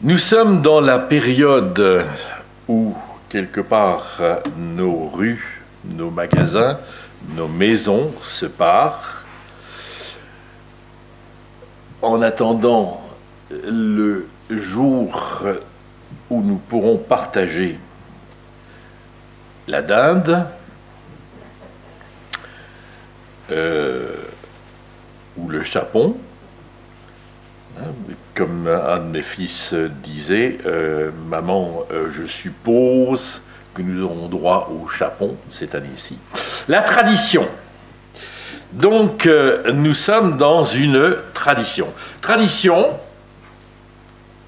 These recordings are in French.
Nous sommes dans la période où, quelque part, nos rues, nos magasins, nos maisons se parent, en attendant le jour où nous pourrons partager la dinde, ou le chapon. Comme un de mes fils disait, maman, je suppose que nous aurons droit au chapon cette année-ci. La tradition. Donc, nous sommes dans une tradition. Tradition,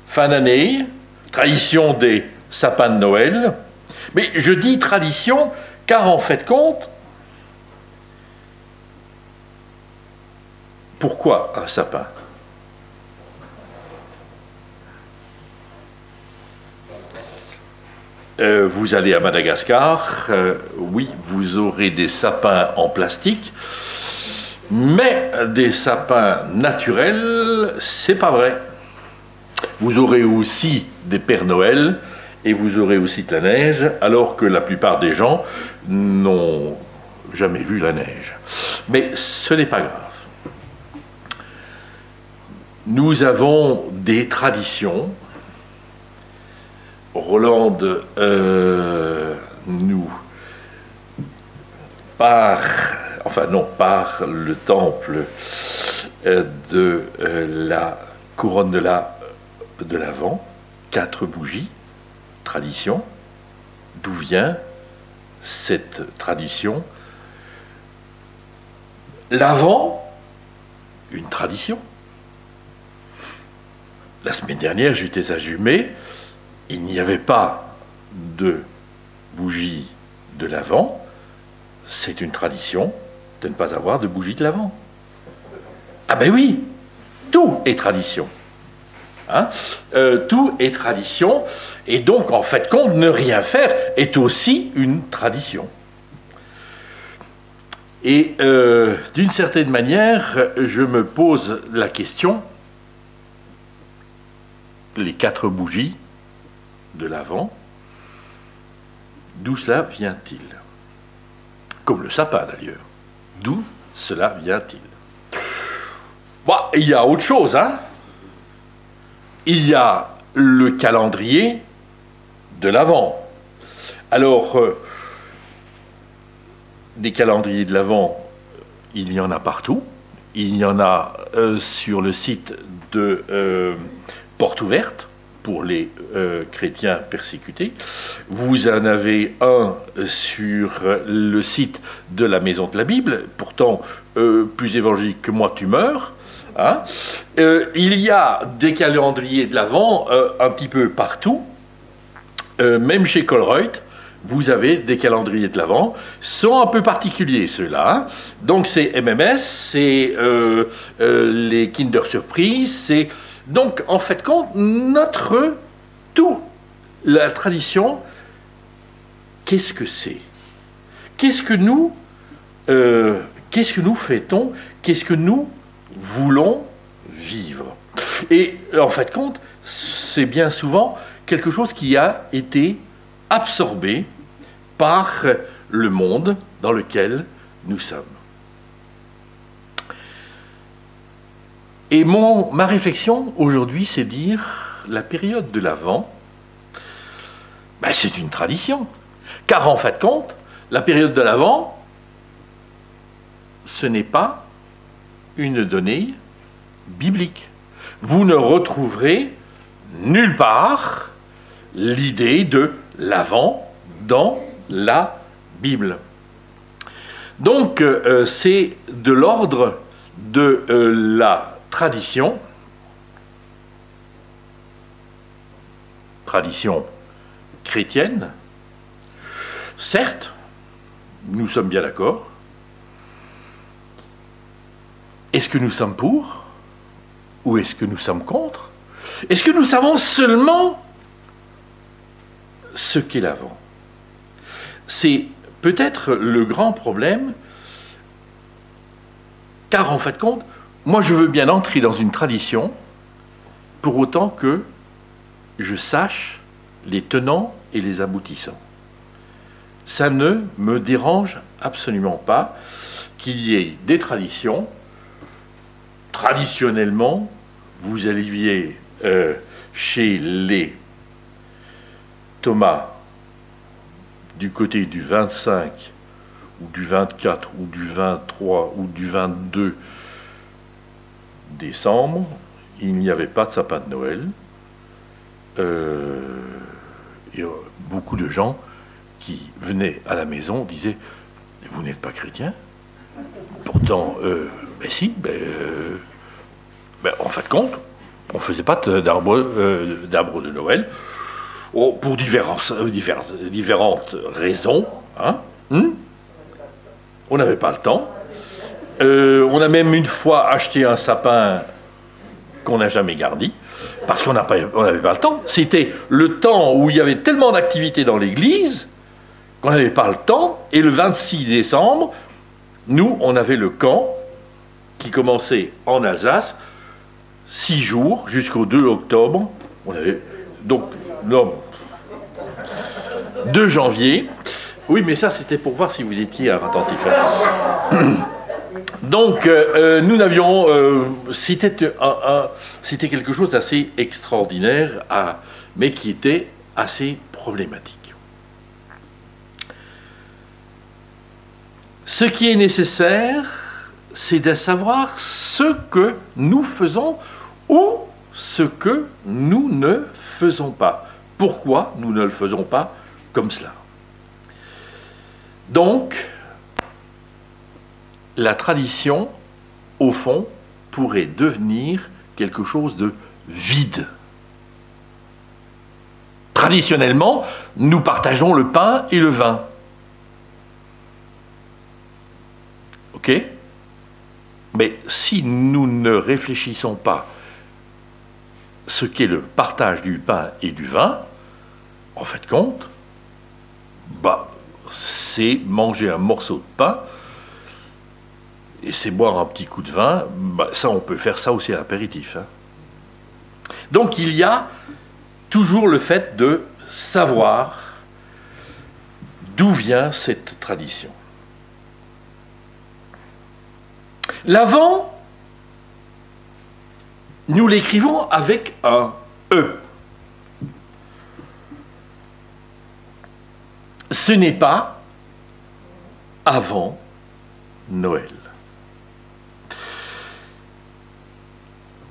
fin d'année, tradition des sapins de Noël. Mais je dis tradition car, en fait, compte, pourquoi un sapin ? Vous allez à Madagascar, oui, vous aurez des sapins en plastique, mais des sapins naturels, c'est pas vrai. Vous aurez aussi des Pères Noël et vous aurez aussi de la neige, alors que la plupart des gens n'ont jamais vu la neige. Mais ce n'est pas grave. Nous avons des traditions. Roland par le temple de la couronne de l'Avent, 4 bougies, tradition. D'où vient cette tradition? L'Avent, une tradition. La semaine dernière, j'étais à Jumet. Il n'y avait pas de bougies de l'Avent. C'est une tradition de ne pas avoir de bougies de l'Avent. Ah ben oui, tout est tradition. Hein? Tout est tradition. Et donc, en fait, compte, ne rien faire est aussi une tradition. Et d'une certaine manière, je me pose la question, les 4 bougies de l'Avent, d'où cela vient-il? Comme le sapin d'ailleurs. D'où cela vient-il? Bon, il y a autre chose, hein? Il y a le calendrier de l'Avent. Alors, des calendriers de l'Avent, il y en a partout. Il y en a sur le site de Porte Ouverte, pour les chrétiens persécutés. Vous en avez un sur le site de la Maison de la Bible, pourtant plus évangélique que moi, tu meurs. Hein. Il y a des calendriers de l'Avent un petit peu partout, même chez Colruyt, vous avez des calendriers de l'Avent, sont un peu particuliers ceux-là. Hein. Donc c'est MMS, c'est les Kinder Surprise, c'est... Donc, en fait, compte, la tradition, qu'est-ce que c'est? Qu'est-ce que nous fêtons? Qu'est-ce que nous voulons vivre? Et, en fait, compte, c'est bien souvent quelque chose qui a été absorbé par le monde dans lequel nous sommes. Et ma réflexion aujourd'hui, c'est dire la période de l'Avent, ben, c'est une tradition. Car en fait, compte, la période de l'Avent, ce n'est pas une donnée biblique. Vous ne retrouverez nulle part l'idée de l'Avent dans la Bible. Donc, c'est de l'ordre de la tradition chrétienne, certes, nous sommes bien d'accord. Est-ce que nous sommes pour ou est-ce que nous sommes contre? Est-ce que nous savons seulement ce qu'est l'Avent? C'est peut-être le grand problème, car en fait compte, moi je veux bien entrer dans une tradition, pour autant que je sache les tenants et les aboutissants. Ça ne me dérange absolument pas qu'il y ait des traditions. Traditionnellement, vous alliez chez les Thomas du côté du 25 ou du 24 ou du 23 ou du 22 décembre, il n'y avait pas de sapin de Noël. Et beaucoup de gens qui venaient à la maison disaient « Vous n'êtes pas chrétien ?» Pourtant, ben si, en fin de compte, on ne faisait pas d'arbre de Noël, pour différentes raisons. Hein. On n'avait pas le temps. On a même une fois acheté un sapin qu'on n'a jamais gardé, parce qu'on n'avait pas le temps. C'était le temps où il y avait tellement d'activités dans l'église qu'on n'avait pas le temps. Et le 26 décembre, nous, on avait le camp qui commençait en Alsace, 6 jours, jusqu'au 2 octobre. On avait donc 2 janvier. Oui, mais ça, c'était pour voir si vous étiez attentif. Donc, nous n'avions... c'était quelque chose d'assez extraordinaire, mais qui était assez problématique. Ce qui est nécessaire, c'est de savoir ce que nous faisons ou ce que nous ne faisons pas. Pourquoi nous ne le faisons pas comme cela? Donc, la tradition, au fond, pourrait devenir quelque chose de vide. Traditionnellement, nous partageons le pain et le vin. Ok? Mais si nous ne réfléchissons pas ce qu'est le partage du pain et du vin, en fait de compte, c'est manger un morceau de pain et c'est boire un petit coup de vin. Ça, on peut faire ça aussi à l'apéritif. Hein. Donc il y a toujours le fait de savoir d'où vient cette tradition. L'Avent, nous l'écrivons avec un E. Ce n'est pas avant Noël.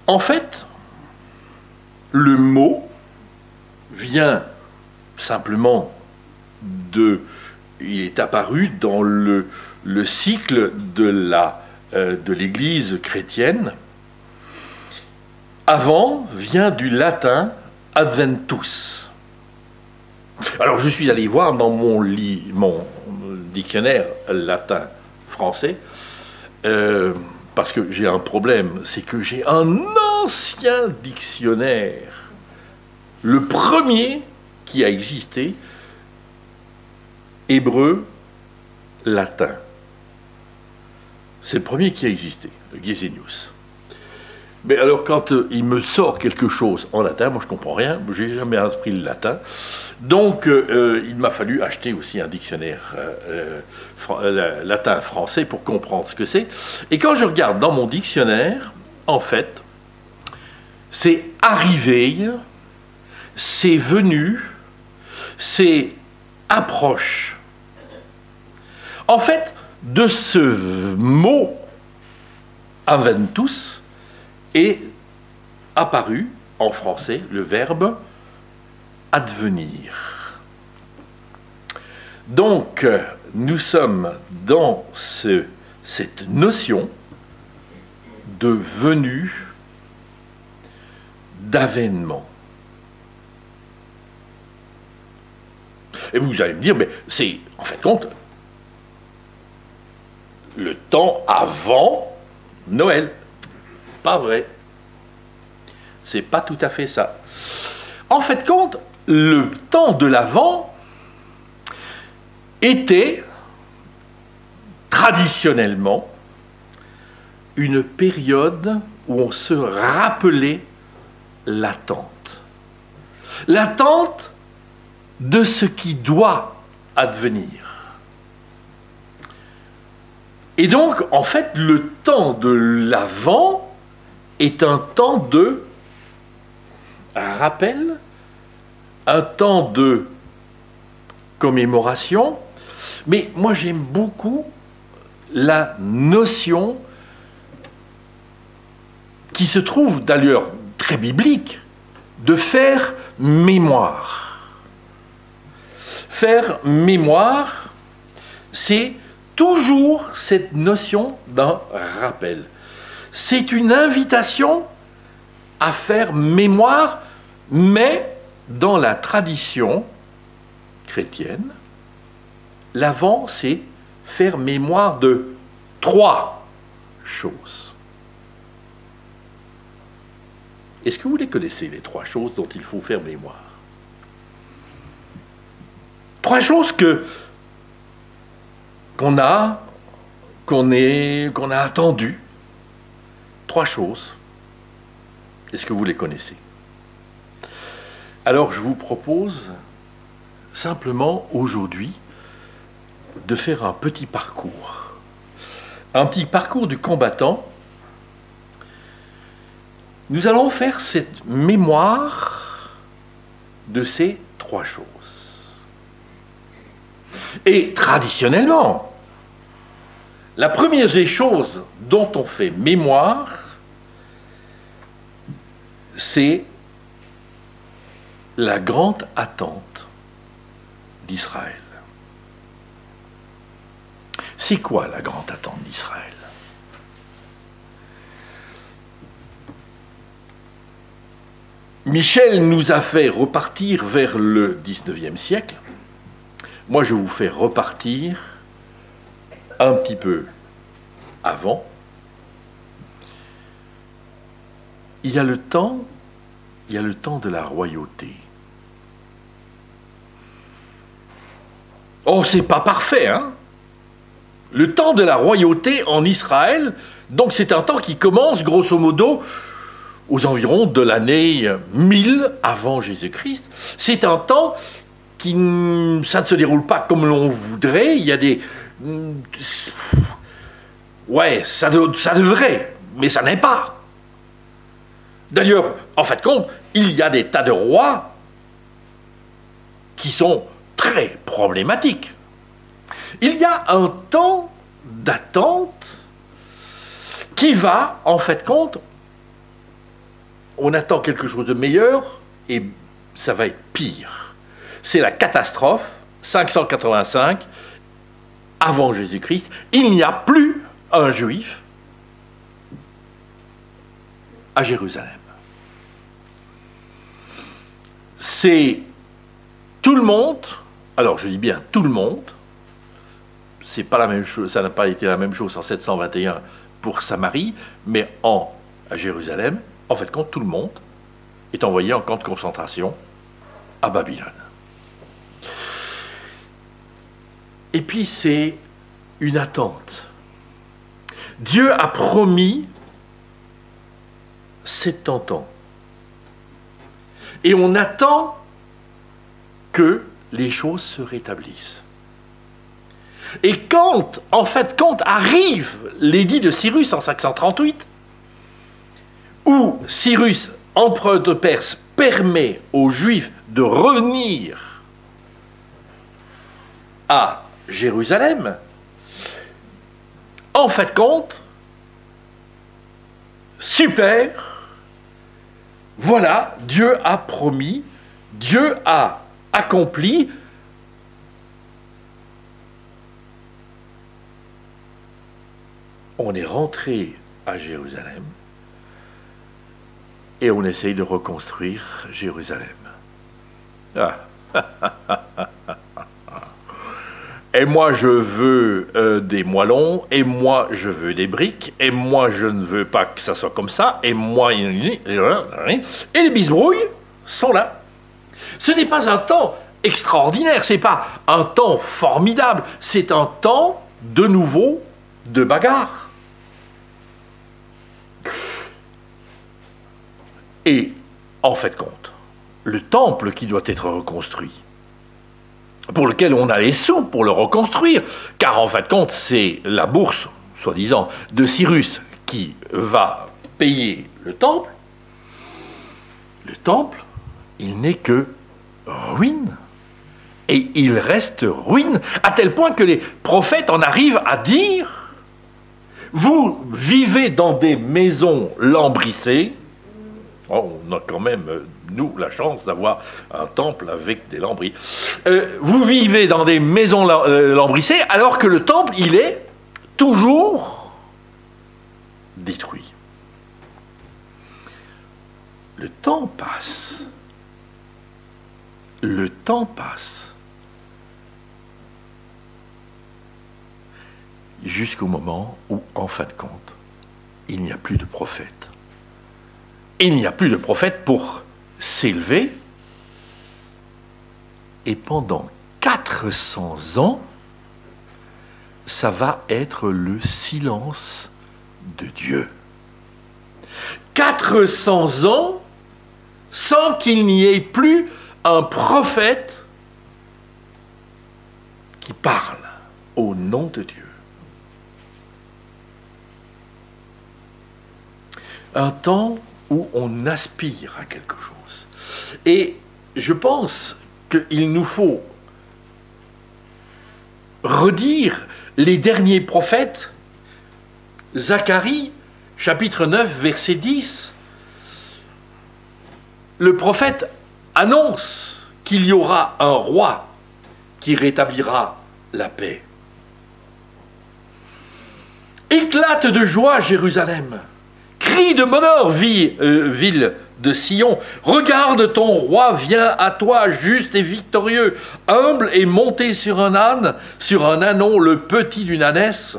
En fait, le mot vient simplement il est apparu dans le cycle de l'Église chrétienne. Avant vient du latin adventus. Alors je suis allé voir dans mon dictionnaire latin-français, parce que j'ai un problème, c'est que j'ai un ancien dictionnaire, le premier qui a existé, hébreu-latin. C'est le premier qui a existé, le Gesenius. Mais alors, quand il me sort quelque chose en latin, moi je ne comprends rien, je n'ai jamais appris le latin, donc il m'a fallu acheter aussi un dictionnaire latin-français pour comprendre ce que c'est. Et quand je regarde dans mon dictionnaire, en fait, c'est arrivé, c'est venu, c'est approche. En fait, de ce mot adventus est apparu en français le verbe advenir. Donc, nous sommes dans cette notion de venue, d'avènement. Et vous allez me dire, mais c'est, en fait, compte, le temps avant Noël. Pas vrai. C'est pas tout à fait ça. En fait, compte, le temps de l'Avent était traditionnellement une période où on se rappelait l'attente. l'attente de ce qui doit advenir. Et donc, en fait, le temps de l'Avent est un temps de rappel, un temps de commémoration, mais moi j'aime beaucoup la notion qui se trouve d'ailleurs très biblique de faire mémoire. Faire mémoire, c'est toujours cette notion d'un rappel. C'est une invitation à faire mémoire, mais dans la tradition chrétienne, l'Avent, c'est faire mémoire de 3 choses. Est-ce que vous les connaissez, les 3 choses dont il faut faire mémoire? 3 choses qu'on a attendues. 3 choses. Est-ce que vous les connaissez? Alors je vous propose simplement aujourd'hui de faire un petit parcours. Un petit parcours du combattant. Nous allons faire cette mémoire de ces 3 choses. Et traditionnellement, la première des choses dont on fait mémoire, c'est la grande attente d'Israël. C'est quoi la grande attente d'Israël? Michel nous a fait repartir vers le 19e siècle. Moi, je vous fais repartir un petit peu avant. Il y a le temps de la royauté. Oh, c'est pas parfait, hein? Le temps de la royauté en Israël, donc c'est un temps qui commence, grosso modo, aux environs de l'année 1000 avant Jésus-Christ. C'est un temps qui, ça ne se déroule pas comme l'on voudrait. Il y a des... Ouais, ça devrait, mais ça n'est pas. D'ailleurs, en fait compte, il y a des tas de rois qui sont très problématiques. Il y a un temps d'attente qui va, en fait compte, on attend quelque chose de meilleur et ça va être pire. C'est la catastrophe, 585, avant Jésus-Christ. Il n'y a plus un juif à Jérusalem. C'est tout le monde, alors je dis bien tout le monde, c'est pas la même chose, ça n'a pas été la même chose en 721 pour Samarie, mais à Jérusalem, en fait, quand tout le monde est envoyé en camp de concentration à Babylone. Et puis c'est une attente. Dieu a promis 70 ans. Et on attend que les choses se rétablissent. Et quand arrive l'édit de Cyrus en 538, où Cyrus, empereur de Perse, permet aux Juifs de revenir à Jérusalem, en fait compte, super, voilà, Dieu a promis, Dieu a accompli. On est rentré à Jérusalem et on essaye de reconstruire Jérusalem. Ah. Et moi je veux des moellons, et moi je veux des briques, et moi je ne veux pas que ça soit comme ça, et moi... Et les bisbrouilles sont là. Ce n'est pas un temps extraordinaire, c'est pas un temps formidable, c'est un temps de nouveau de bagarre. Et en fait compte, le temple qui doit être reconstruit, pour lequel on a les sous pour le reconstruire, car en fin de compte, c'est la bourse, soi-disant, de Cyrus qui va payer le temple, il n'est que ruine. Et il reste ruine, à tel point que les prophètes en arrivent à dire « Vous vivez dans des maisons lambrissées ». Oh, on a quand même, nous, la chance d'avoir un temple avec des lambris. Vous vivez dans des maisons lambrissées, alors que le temple, il est toujours détruit. Le temps passe. Le temps passe. Jusqu'au moment où, en fin de compte, il n'y a plus de prophète. Il n'y a plus de prophète pour s'élever. Et pendant 400 ans, ça va être le silence de Dieu. 400 ans sans qu'il n'y ait plus un prophète qui parle au nom de Dieu. Un temps où on aspire à quelque chose. Et je pense qu'il nous faut redire les derniers prophètes. Zacharie, chapitre 9, verset 10. Le prophète annonce qu'il y aura un roi qui rétablira la paix. Éclate de joie, Jérusalem. Crie de bonheur, ville de Sion. Regarde, ton roi vient à toi, juste et victorieux, humble et monté sur un âne, sur un ânon, le petit d'une ânesse.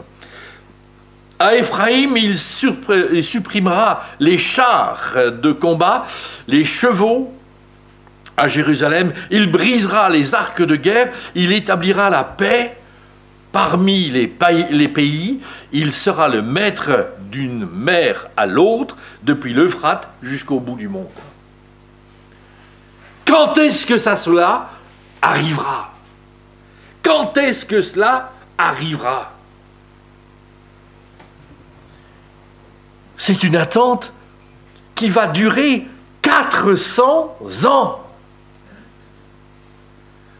À Éphraïm, il supprimera les chars de combat, les chevaux. À Jérusalem, il brisera les arcs de guerre, il établira la paix parmi les pays, il sera le maître d'une mer à l'autre, depuis l'Euphrate jusqu'au bout du monde. Quand est-ce que cela arrivera? Quand est-ce que cela arrivera? C'est une attente qui va durer 400 ans.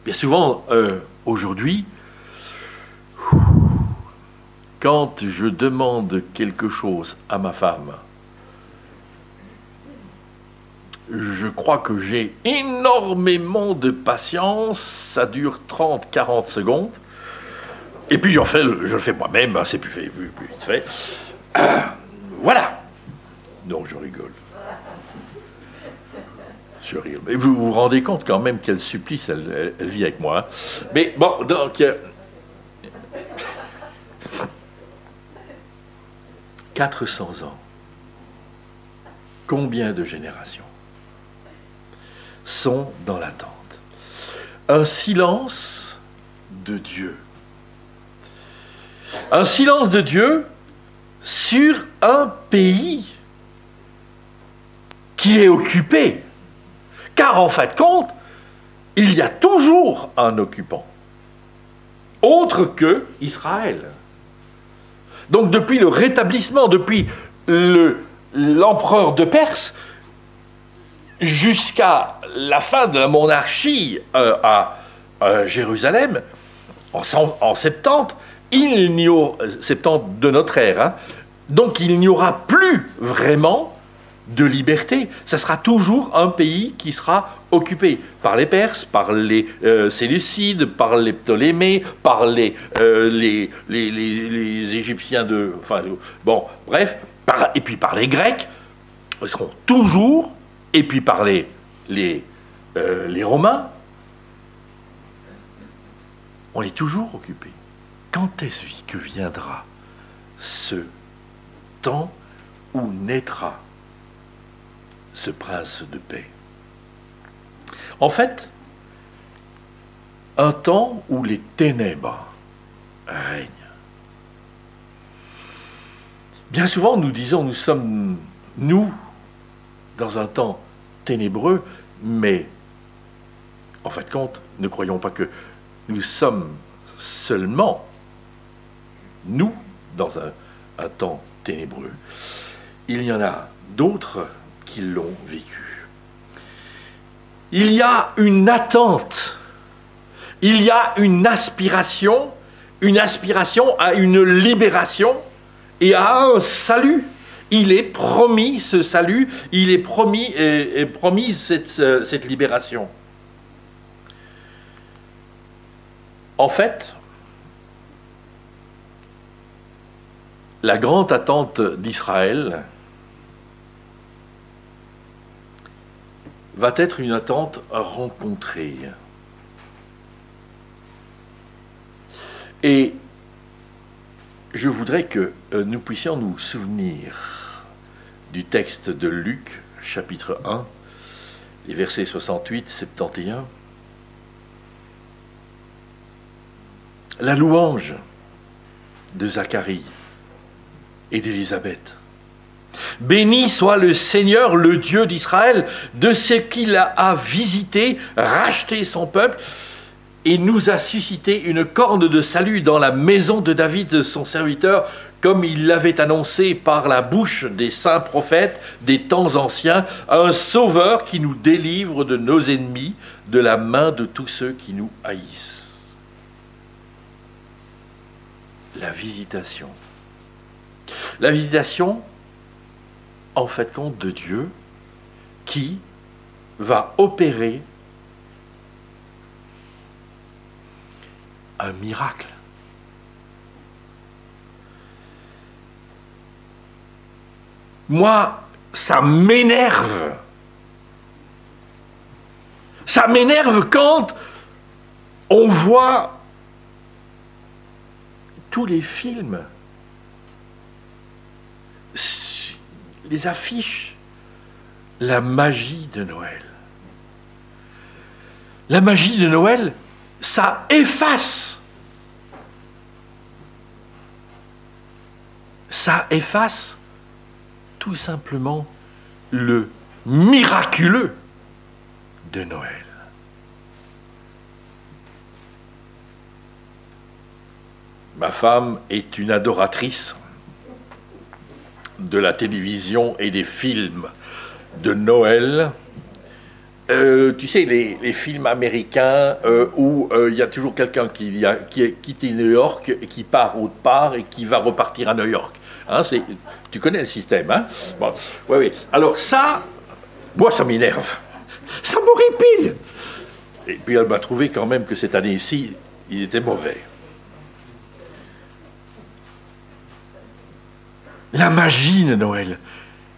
Bien souvent, aujourd'hui, quand je demande quelque chose à ma femme, je crois que j'ai énormément de patience, ça dure 30-40 secondes, et puis je le fais moi-même, c'est plus vite fait. Voilà. Non, je rigole. Je rigole. Mais vous vous rendez compte quand même quel supplice elle vit avec moi. Hein. Mais bon, donc... 400 ans. Combien de générations sont dans l'attente? Un silence de Dieu. Un silence de Dieu sur un pays qui est occupé. Car en fin de compte, il y a toujours un occupant, autre que Israël. Donc depuis le rétablissement, depuis l'empereur de Perse, jusqu'à la fin de la monarchie à Jérusalem, en 70, 70 de notre ère, hein, donc il n'y aura plus vraiment de liberté. Ça sera toujours un pays qui sera occupé par les Perses, par les Séleucides, par les Ptolémées, par les Égyptiens de... Enfin, bon, bref, et puis par les Grecs, ils seront toujours, et puis par les Romains, on est toujours occupé. Quand est-ce que viendra ce temps où naîtra ce prince de paix? En fait, un temps où les ténèbres règnent. Bien souvent, nous disons, nous sommes, nous, dans un temps ténébreux, mais en fin de compte, ne croyons pas que nous sommes seulement, nous, dans un temps ténébreux. Il y en a d'autres qui l'ont vécu. Il y a une attente, il y a une aspiration à une libération et à un salut. Il est promis ce salut, il est promis cette libération. En fait, la grande attente d'Israël va être une attente rencontrée. Et je voudrais que nous puissions nous souvenir du texte de Luc, chapitre 1, les versets 68-71. La louange de Zacharie et d'Élisabeth. Béni soit le Seigneur, le Dieu d'Israël, de ce qu'il a visité, racheté son peuple, et nous a suscité une corne de salut dans la maison de David, son serviteur, comme il l'avait annoncé par la bouche des saints prophètes des temps anciens, un sauveur qui nous délivre de nos ennemis, de la main de tous ceux qui nous haïssent. La visitation. La visitation, en fait, compte de Dieu qui va opérer un miracle. Moi, ça m'énerve. Ça m'énerve quand on voit tous les films, les affiches, la magie de Noël. La magie de Noël, ça efface. Ça efface tout simplement le miraculeux de Noël. Ma femme est une adoratrice de la télévision et des films de Noël. Tu sais, les films américains où il y a toujours quelqu'un qui a quitté New York et qui part autre part et qui va repartir à New York. Hein, tu connais le système, hein? Bon, oui. Alors ça, moi, ça m'énerve. Ça m'horripile. Et puis elle m'a trouvé quand même que cette année-ci, ils étaient mauvais. La magie de Noël.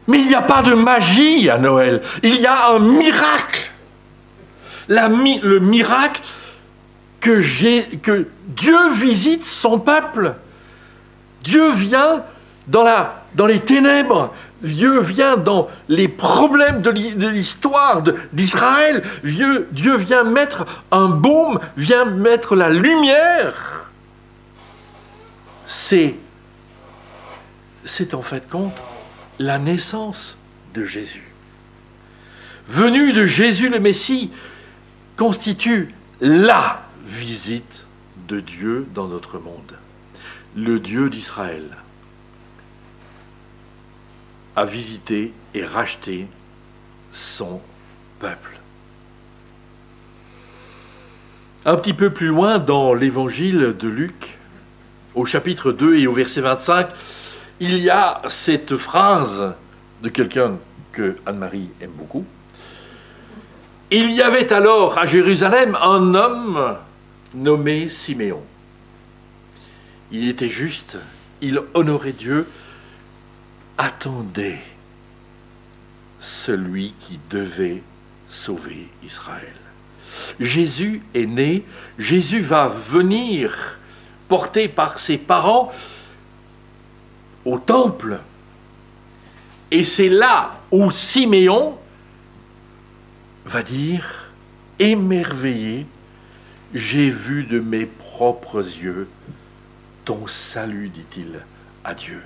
Mais il n'y a pas de magie à Noël. Il y a un miracle. Le miracle que Dieu visite son peuple. Dieu vient dans les ténèbres. Dieu vient dans les problèmes de l'histoire d'Israël. Dieu vient mettre un baume, vient mettre la lumière. C'est en fait compte la naissance de Jésus. Venue de Jésus le Messie constitue la visite de Dieu dans notre monde. Le Dieu d'Israël a visité et racheté son peuple. Un petit peu plus loin dans l'évangile de Luc, au chapitre 2 et au verset 25, il y a cette phrase de quelqu'un que Anne-Marie aime beaucoup. Il y avait alors à Jérusalem un homme nommé Siméon. Il était juste, il honorait Dieu, attendait celui qui devait sauver Israël. Jésus est né, Jésus va venir porté par ses parents au temple. Et c'est là où Siméon va dire, émerveillé, j'ai vu de mes propres yeux ton salut, dit-il à Dieu.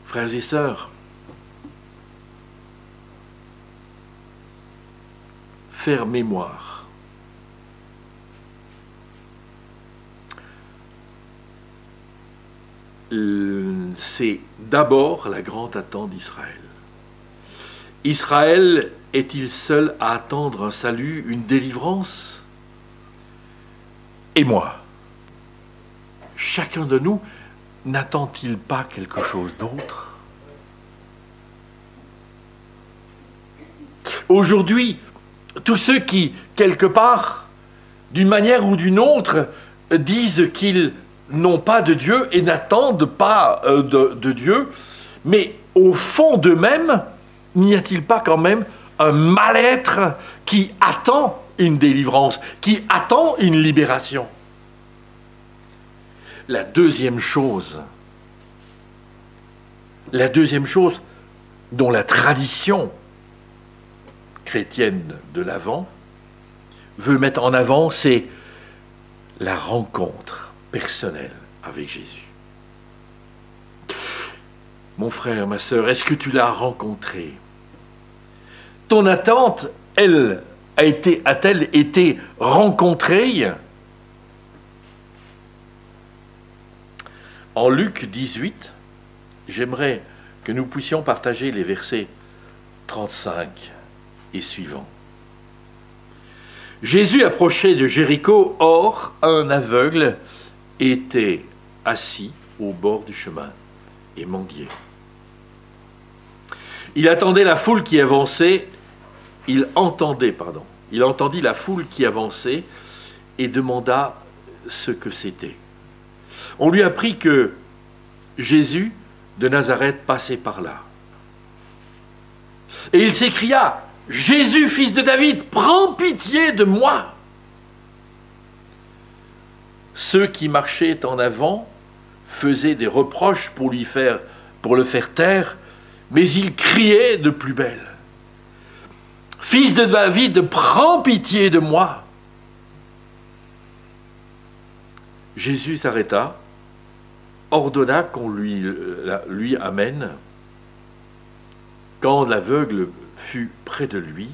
Frères et sœurs, faire mémoire. C'est d'abord la grande attente d'Israël. Israël est-il seul à attendre un salut, une délivrance? Et moi, chacun de nous, n'attend-il pas quelque chose d'autre? Aujourd'hui, tous ceux qui, quelque part, d'une manière ou d'une autre, disent qu'ils n'ont pas de Dieu et n'attendent pas de Dieu, mais au fond d'eux-mêmes, n'y a-t-il pas quand même un mal-être qui attend une délivrance, qui attend une libération? La deuxième chose dont la tradition chrétienne de l'Avent veut mettre en avant, c'est la rencontre personnelle avec Jésus. Mon frère, ma sœur, est-ce que tu l'as rencontré? Ton attente, a-t-elle été rencontrée? En Luc 18, j'aimerais que nous puissions partager les versets 35 et suivants. Jésus approchait de Jéricho, or un aveugle était assis au bord du chemin et mendiait. Il attendit la foule qui avançait, il entendit la foule qui avançait et demanda ce que c'était. On lui apprit que Jésus de Nazareth passait par là. Et il s'écria: Jésus, fils de David, prends pitié de moi. Ceux qui marchaient en avant faisaient des reproches pour le faire taire, mais il criait de plus belle: Fils de David, prends pitié de moi. Jésus s'arrêta, ordonna qu'on lui amène. Quand l'aveugle fut près de lui,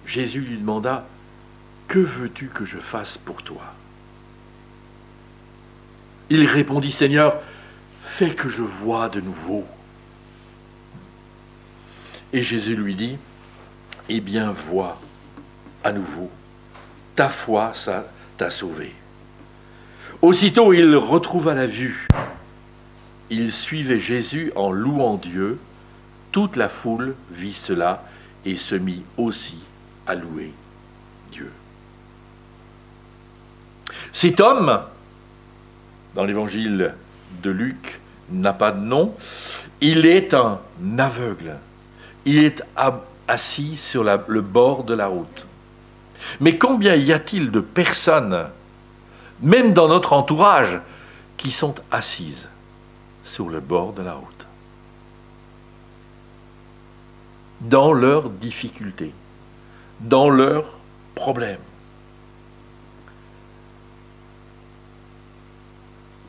Jésus lui demanda: Que veux-tu que je fasse pour toi? Il répondit: Seigneur, fais que je voie de nouveau. Et Jésus lui dit: Eh bien, vois à nouveau, ta foi t'a sauvé. Aussitôt, il retrouva la vue. Il suivait Jésus en louant Dieu. Toute la foule vit cela et se mit aussi à louer Dieu. Cet homme, dans l'évangile de Luc, n'a pas de nom. Il est un aveugle. Il est assis sur le bord de la route. Mais combien y a-t-il de personnes, même dans notre entourage, qui sont assises sur le bord de la route, dans leurs difficultés, dans leurs problèmes?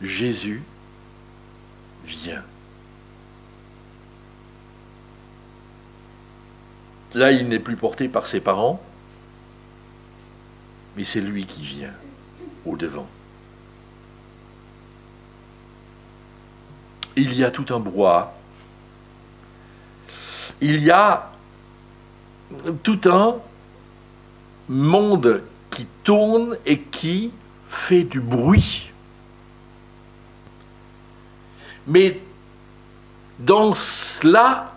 Jésus vient. Là, il n'est plus porté par ses parents, mais c'est lui qui vient au-devant. Il y a tout un brouhaha. Il y a tout un monde qui tourne et qui fait du bruit. Mais dans cela,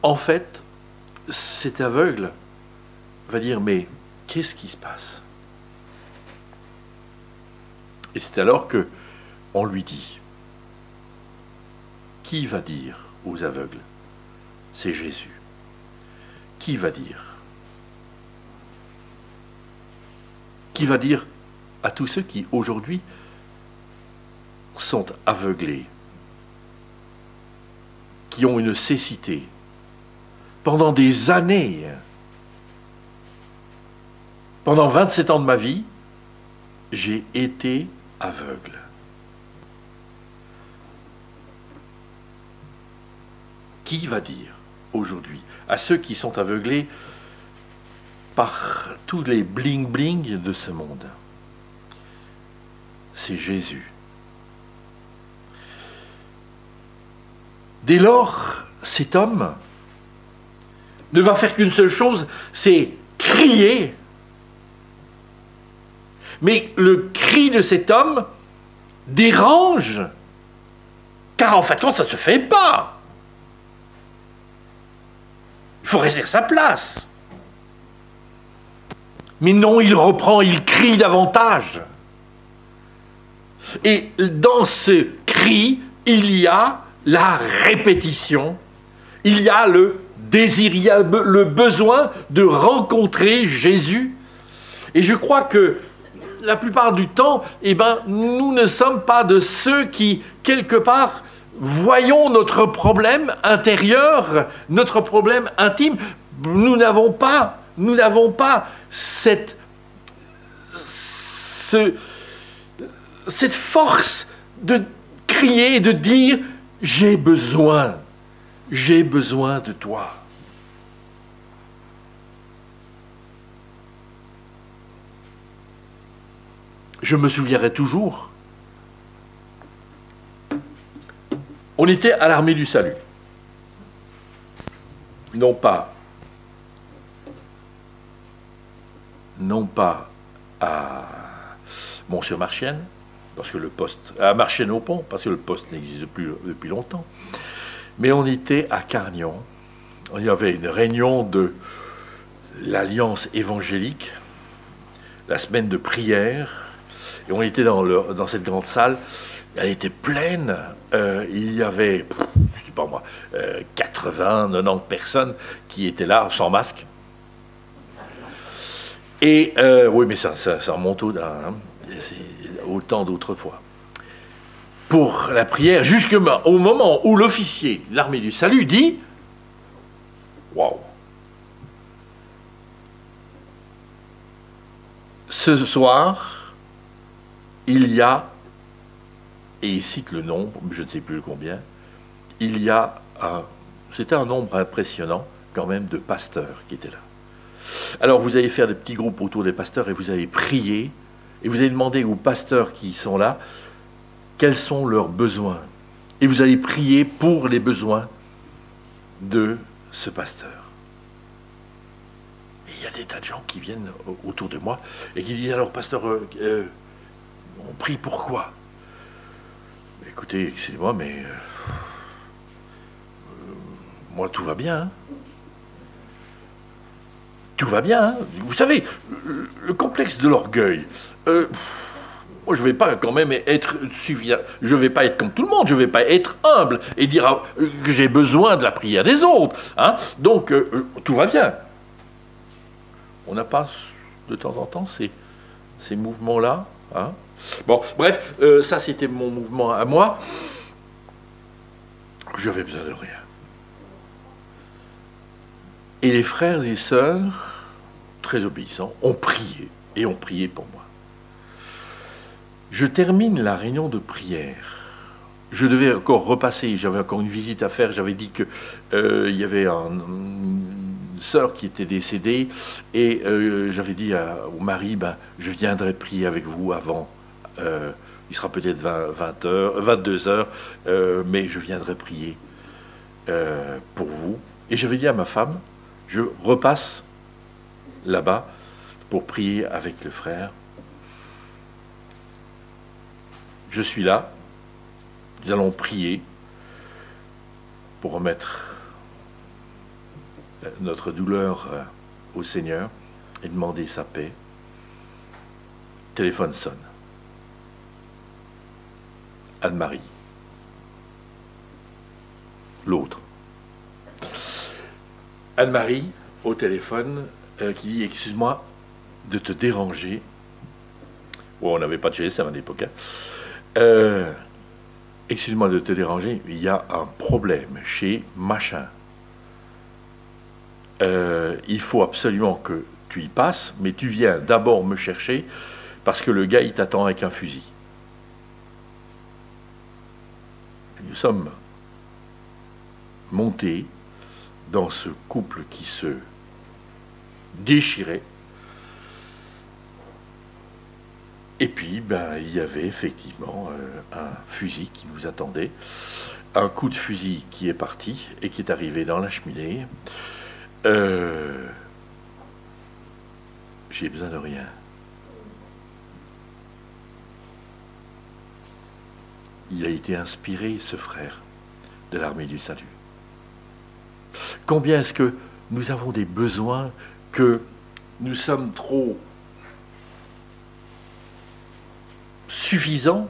en fait, cet aveugle va dire: mais qu'est-ce qui se passe? Et c'est alors que on lui dit: qui va dire aux aveugles? C'est Jésus. Qui va dire? Qui va dire à tous ceux qui aujourd'hui sont aveuglés, qui ont une cécité pendant des années? Pendant 27 ans de ma vie, j'ai été aveugle. Qui va dire aujourd'hui à ceux qui sont aveuglés: par tous les bling-bling de ce monde. C'est Jésus. Dès lors, cet homme ne va faire qu'une seule chose, c'est crier. Mais le cri de cet homme dérange, car en fin de compte, ça ne se fait pas. Il faut rester à sa place. Mais non, il reprend, il crie davantage. Et dans ce cri, il y a la répétition, il y a le désir, il y a le besoin de rencontrer Jésus. Et je crois que la plupart du temps, nous ne sommes pas de ceux qui, quelque part, voyons notre problème intérieur, notre problème intime. Nous n'avons pas cette force de crier et de dire « j'ai besoin de toi ». Je me souviendrai toujours, on était à l'Armée du Salut. Non pas à Mont-sur-Marchienne, parce que le poste, à Marchienne-au-Pont, parce que le poste n'existe plus depuis longtemps, mais on était à Carnion. Il y avait une réunion de l'Alliance évangélique, la semaine de prière, et on était dans cette grande salle. Elle était pleine, il y avait, je sais pas moi, 80, 90 personnes qui étaient là, sans masque. Et oui, mais ça remonte au temps d'autrefois. Pour la prière, jusqu'au moment où l'officier de l'Armée du Salut dit « Waouh ! Ce soir, il y a, et il cite le nombre, je ne sais plus combien, il y a c'était un nombre impressionnant quand même de pasteurs qui étaient là. Alors vous allez faire des petits groupes autour des pasteurs et vous allez prier, et vous allez demander aux pasteurs qui sont là, quels sont leurs besoins. Et vous allez prier pour les besoins de ce pasteur. Et il y a des tas de gens qui viennent autour de moi et qui disent, alors pasteur, on prie pourquoi? Écoutez, excusez-moi, mais moi tout va bien. Hein. Tout va bien. Hein. Vous savez, le complexe de l'orgueil, moi je ne vais pas quand même être suffisant. Je ne vais pas être comme tout le monde, je ne vais pas être humble et dire que j'ai besoin de la prière des autres. Hein. Donc tout va bien. On n'a pas de temps en temps ces mouvements-là. Hein. Bon, bref, ça c'était mon mouvement à moi. Je n'avais besoin de rien. Et les frères et sœurs, très obéissants, ont prié, et ont prié pour moi. Je termine la réunion de prière. Je devais encore repasser, j'avais encore une visite à faire, j'avais dit que il y avait une sœur qui était décédée, et j'avais dit au mari, je viendrai prier avec vous avant, il sera peut-être 22 heures, mais je viendrai prier pour vous. Et j'avais dit à ma femme, je repasse là-bas pour prier avec le frère. Je suis là, nous allons prier pour remettre notre douleur au Seigneur et demander sa paix. Le téléphone sonne. Anne-Marie. L'autre. Anne-Marie, au téléphone, qui dit « Excuse-moi de te déranger. » Oh, on n'avait pas de GSM à l'époque. Hein. Excuse-moi de te déranger, il y a un problème chez machin. Il faut absolument que tu y passes, mais tu viens d'abord me chercher parce que le gars, il t'attend avec un fusil. Nous sommes montés dans ce couple qui se déchiré. Et puis, ben, il y avait effectivement un fusil qui nous attendait, un coup de fusil qui est parti et qui est arrivé dans la cheminée. J'ai besoin de rien. Il a été inspiré, ce frère, de l'armée du salut. Combien est-ce que nous avons des besoins, que nous sommes trop suffisants,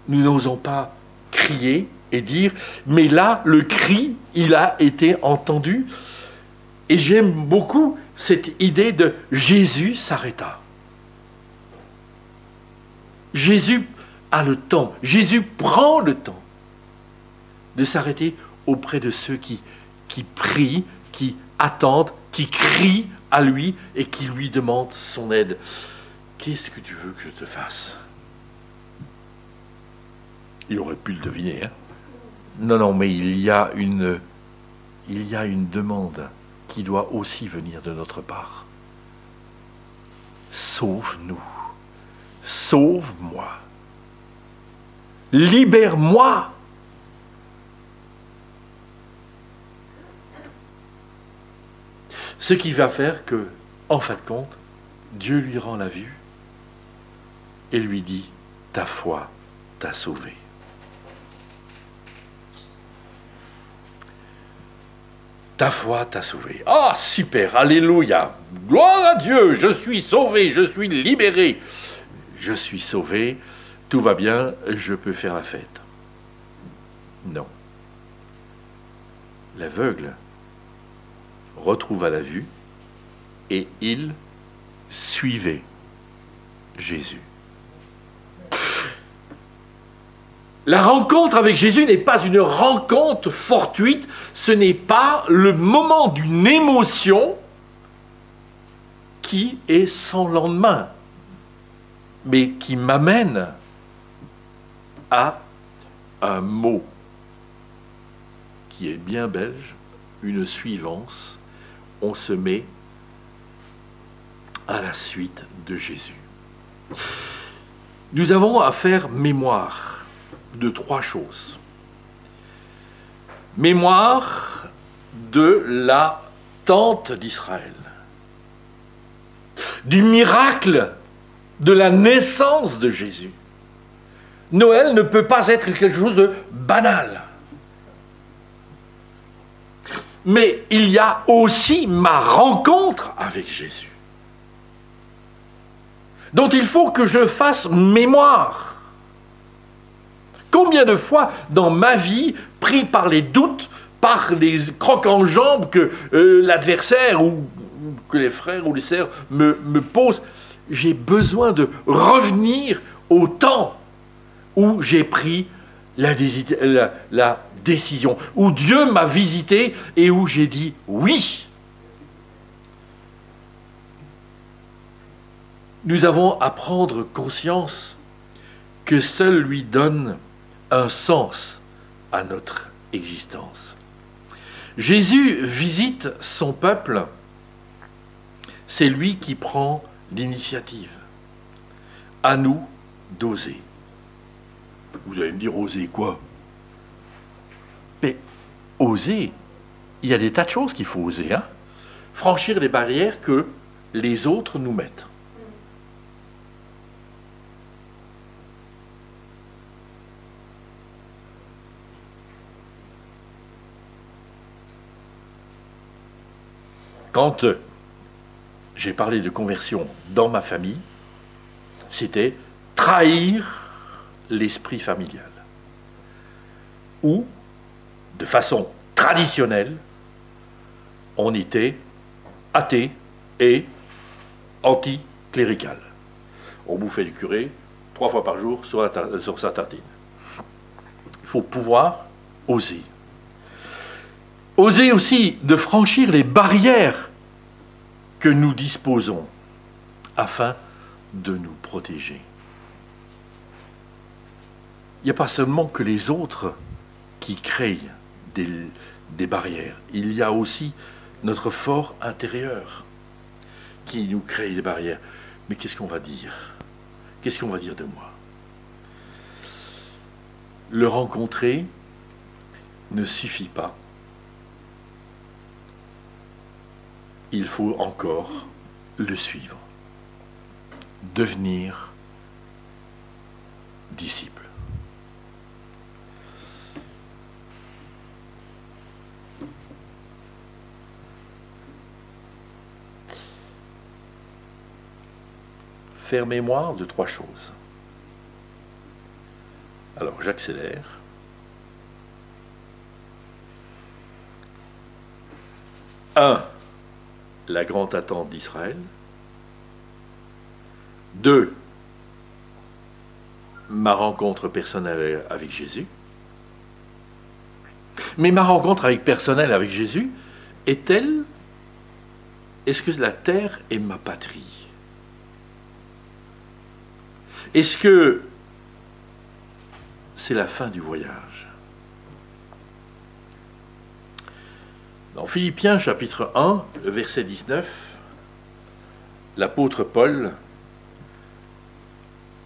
nous n'osons pas crier et dire, mais là, le cri, il a été entendu. Et j'aime beaucoup cette idée de Jésus s'arrêta. Jésus a le temps, Jésus prend le temps de s'arrêter auprès de ceux qui prient, qui attendent, qui crient à lui et qui lui demandent son aide. Qu'est-ce que tu veux que je te fasse? Il aurait pu le deviner. Hein? Non, non, mais il y a une demande qui doit aussi venir de notre part. Sauve-nous. Sauve-moi. Libère-moi. Ce qui va faire que, en fin de compte, Dieu lui rend la vue et lui dit, ta foi t'a sauvé. Ta foi t'a sauvé. Ah, super, alléluia, gloire à Dieu, je suis sauvé, je suis libéré, je suis sauvé, tout va bien, je peux faire la fête. Non. L'aveugle retrouva la vue et il suivait Jésus. La rencontre avec Jésus n'est pas une rencontre fortuite, ce n'est pas le moment d'une émotion qui est sans lendemain, mais qui m'amène à un mot qui est bien belge, une suivance. On se met à la suite de Jésus. Nous avons à faire mémoire de trois choses. Mémoire de la tente d'Israël, du miracle de la naissance de Jésus. Noël ne peut pas être quelque chose de banal. Mais il y a aussi ma rencontre avec Jésus, dont il faut que je fasse mémoire. Combien de fois dans ma vie, pris par les doutes, par les crocs en jambes que l'adversaire ou que les frères ou les sœurs me posent, j'ai besoin de revenir au temps où j'ai pris la décision, où Dieu m'a visité et où j'ai dit oui. Nous avons à prendre conscience que seul lui donne un sens à notre existence. Jésus visite son peuple, c'est lui qui prend l'initiative. À nous d'oser. Vous allez me dire, oser quoi? Mais oser, il y a des tas de choses qu'il faut oser. Hein? Franchir les barrières que les autres nous mettent. Quand j'ai parlé de conversion dans ma famille, c'était trahir l'esprit familial. Ou, de façon traditionnelle, on était athée et anti-clérical. On bouffait du curé 3 fois par jour sur sa tartine. Il faut pouvoir oser. Oser aussi de franchir les barrières que nous disposons afin de nous protéger. Il n'y a pas seulement que les autres qui créent des barrières. Il y a aussi notre fort intérieur qui nous crée des barrières. Mais qu'est-ce qu'on va dire? Qu'est-ce qu'on va dire de moi? Le rencontrer ne suffit pas. Il faut encore le suivre. Devenir disciple. Faire mémoire de 3 choses. Alors, j'accélère. 1. La grande attente d'Israël. 2. Ma rencontre personnelle avec Jésus. Mais ma rencontre personnelle avec Jésus est-elle, est-ce que la terre est ma patrie? Est-ce que c'est la fin du voyage? Dans Philippiens chapitre 1, verset 19, l'apôtre Paul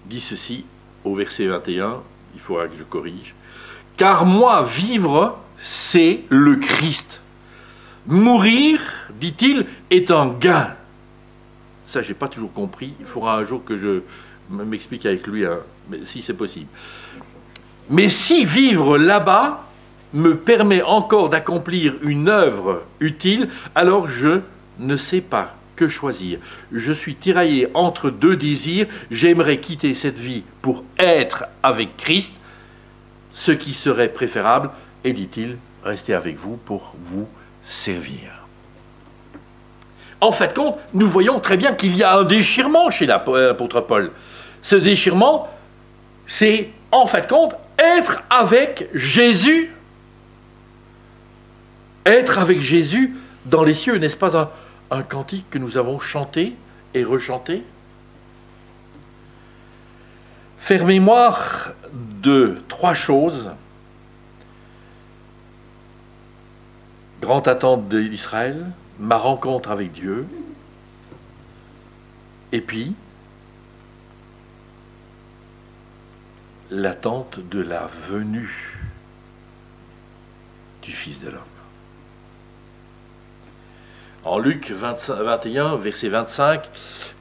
dit ceci au verset 21, il faudra que je corrige. « Car moi, vivre, c'est le Christ. Mourir, dit-il, est un gain. » Ça, je n'ai pas toujours compris. Il faudra un jour que je m'explique avec lui, hein, mais si c'est possible. Mais si vivre là-bas me permet encore d'accomplir une œuvre utile, alors je ne sais pas que choisir. Je suis tiraillé entre 2 désirs. J'aimerais quitter cette vie pour être avec Christ, ce qui serait préférable, et dit-il, rester avec vous pour vous servir. En fait, compte, nous voyons très bien qu'il y a un déchirement chez l'apôtre Paul. Ce déchirement, c'est, en fait, compte, être avec Jésus. Être avec Jésus dans les cieux, n'est-ce pas un cantique que nous avons chanté et rechanté? Faire mémoire de 3 choses. Grande attente d'Israël, ma rencontre avec Dieu, et puis l'attente de la venue du Fils de l'homme. En Luc 21, verset 25,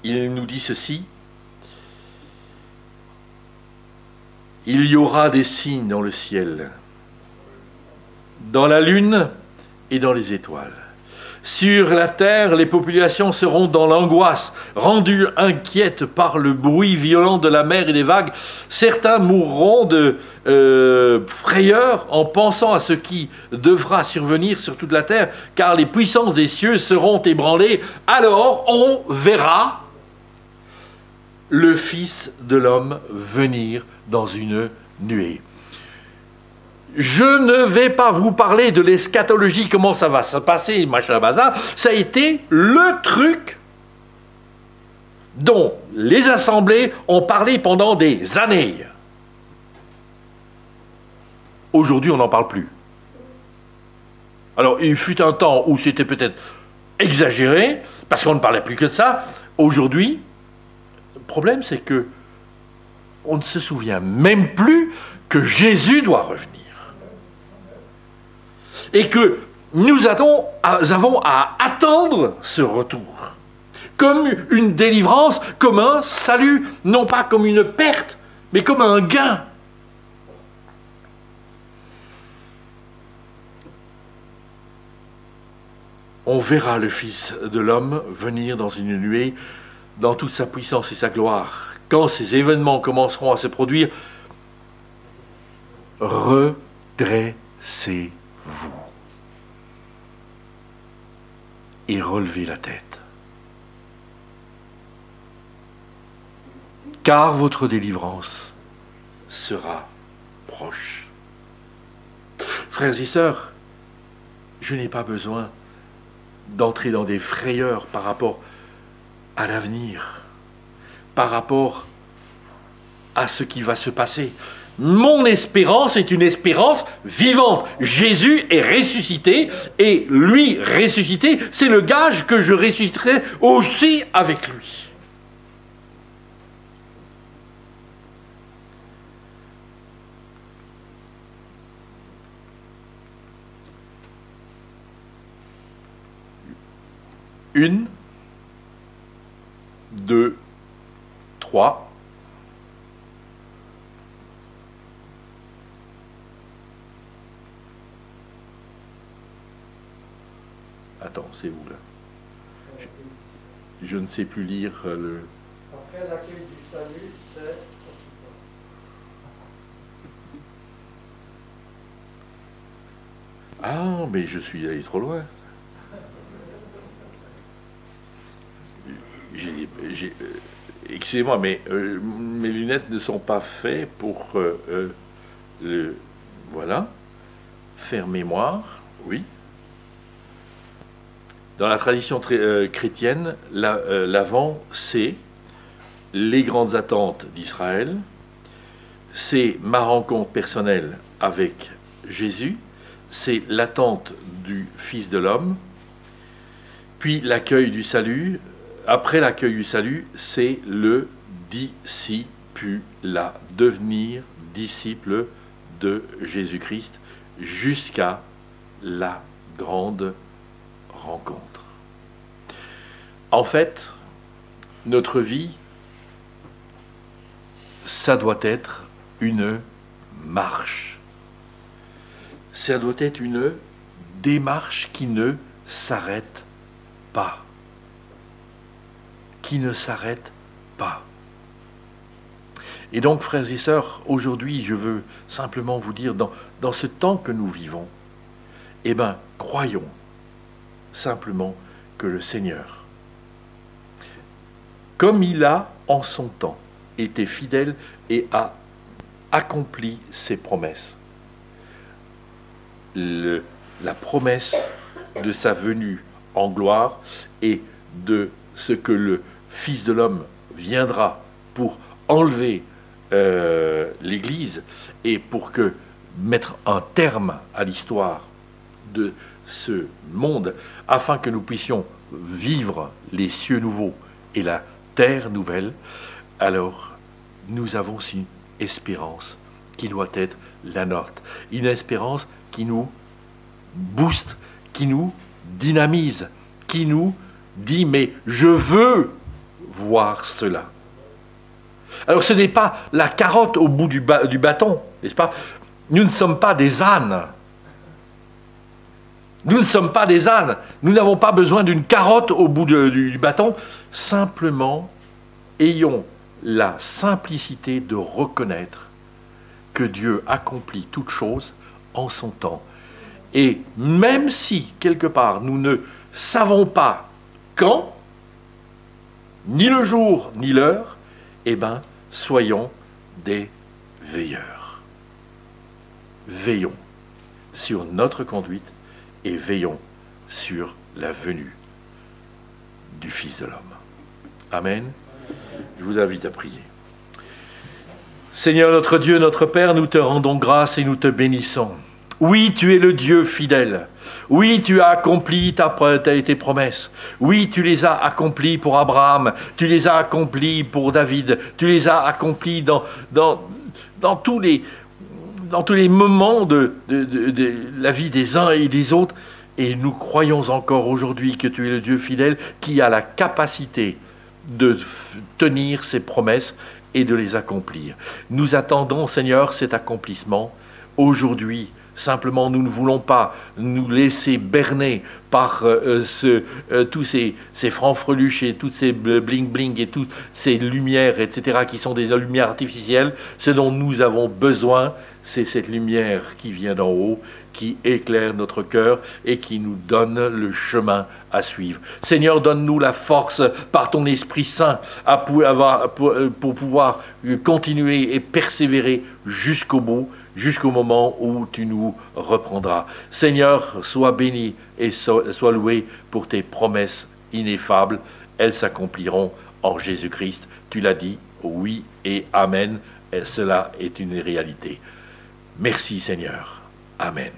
il nous dit ceci. Il y aura des signes dans le ciel, dans la lune et dans les étoiles. Sur la terre, les populations seront dans l'angoisse, rendues inquiètes par le bruit violent de la mer et des vagues. Certains mourront de frayeur en pensant à ce qui devra survenir sur toute la terre, car les puissances des cieux seront ébranlées. Alors on verra le Fils de l'homme venir dans une nuée. Je ne vais pas vous parler de l'eschatologie, comment ça va se passer, machin bazar. Ça a été le truc dont les assemblées ont parlé pendant des années. Aujourd'hui, on n'en parle plus. Alors, il fut un temps où c'était peut-être exagéré, parce qu'on ne parlait plus que de ça. Aujourd'hui, le problème, c'est que on ne se souvient même plus que Jésus doit revenir. Et que nous avons à attendre ce retour, comme une délivrance, comme un salut, non pas comme une perte, mais comme un gain. On verra le Fils de l'homme venir dans une nuée, dans toute sa puissance et sa gloire. Quand ces événements commenceront à se produire, redressez-vous et relevez la tête. Car votre délivrance sera proche. Frères et sœurs, je n'ai pas besoin d'entrer dans des frayeurs par rapport à l'avenir, par rapport à ce qui va se passer. Mon espérance est une espérance vivante. Jésus est ressuscité, et lui ressuscité, c'est le gage que je ressusciterai aussi avec lui. Une, deux, trois. Attends, c'est où là? Je ne sais plus lire le... Après l'accueil du salut, c'est... Ah, mais je suis allé trop loin. Excusez-moi, mais mes lunettes ne sont pas faites pour le... Voilà. Faire mémoire, oui. Dans la tradition chrétienne, l'Avent, c'est les grandes attentes d'Israël, c'est ma rencontre personnelle avec Jésus, c'est l'attente du Fils de l'homme, puis l'accueil du salut. Après l'accueil du salut, c'est le discipulat, devenir disciple de Jésus-Christ jusqu'à la grande rencontre. En fait, notre vie, ça doit être une marche. Ça doit être une démarche qui ne s'arrête pas. Qui ne s'arrête pas. Et donc, frères et sœurs, aujourd'hui, je veux simplement vous dire, dans ce temps que nous vivons, eh bien, croyons simplement que le Seigneur, comme il a en son temps été fidèle et a accompli ses promesses, la promesse de sa venue en gloire et de ce que le Fils de l'homme viendra pour enlever l'Église et pour mettre un terme à l'histoire de ce monde, afin que nous puissions vivre les cieux nouveaux et la terre nouvelle, alors nous avons une espérance qui doit être la nôtre. Une espérance qui nous booste, qui nous dynamise, qui nous dit « mais je veux voir cela ». Alors ce n'est pas la carotte au bout du bâton, n'est-ce pas? Nous ne sommes pas des ânes. Nous ne sommes pas des ânes. Nous n'avons pas besoin d'une carotte au bout du bâton. Simplement, ayons la simplicité de reconnaître que Dieu accomplit toutes choses en son temps. Et même si, quelque part, nous ne savons pas quand, ni le jour, ni l'heure, eh bien, soyons des veilleurs. Veillons sur notre conduite et veillons sur la venue du Fils de l'homme. Amen. Je vous invite à prier. Seigneur notre Dieu, notre Père, nous te rendons grâce et nous te bénissons. Oui, tu es le Dieu fidèle. Oui, tu as accompli tes promesses. Oui, tu les as accomplies pour Abraham. Tu les as accomplies pour David. Tu les as accomplies dans tous les moments de la vie des uns et des autres. Et nous croyons encore aujourd'hui que tu es le Dieu fidèle qui a la capacité de tenir ses promesses et de les accomplir. Nous attendons, Seigneur, cet accomplissement aujourd'hui. Simplement, nous ne voulons pas nous laisser berner par tous ces francs-freluches et toutes ces bling-bling et toutes ces lumières, etc., qui sont des lumières artificielles. Ce dont nous avons besoin, c'est cette lumière qui vient d'en haut, qui éclaire notre cœur et qui nous donne le chemin à suivre. Seigneur, donne-nous la force par ton Esprit Saint pour pouvoir continuer et persévérer jusqu'au bout, jusqu'au moment où tu nous reprendras. Seigneur, sois béni et sois loué pour tes promesses ineffables. Elles s'accompliront en Jésus-Christ. Tu l'as dit, oui et amen. Et cela est une réalité. Merci Seigneur. Amen.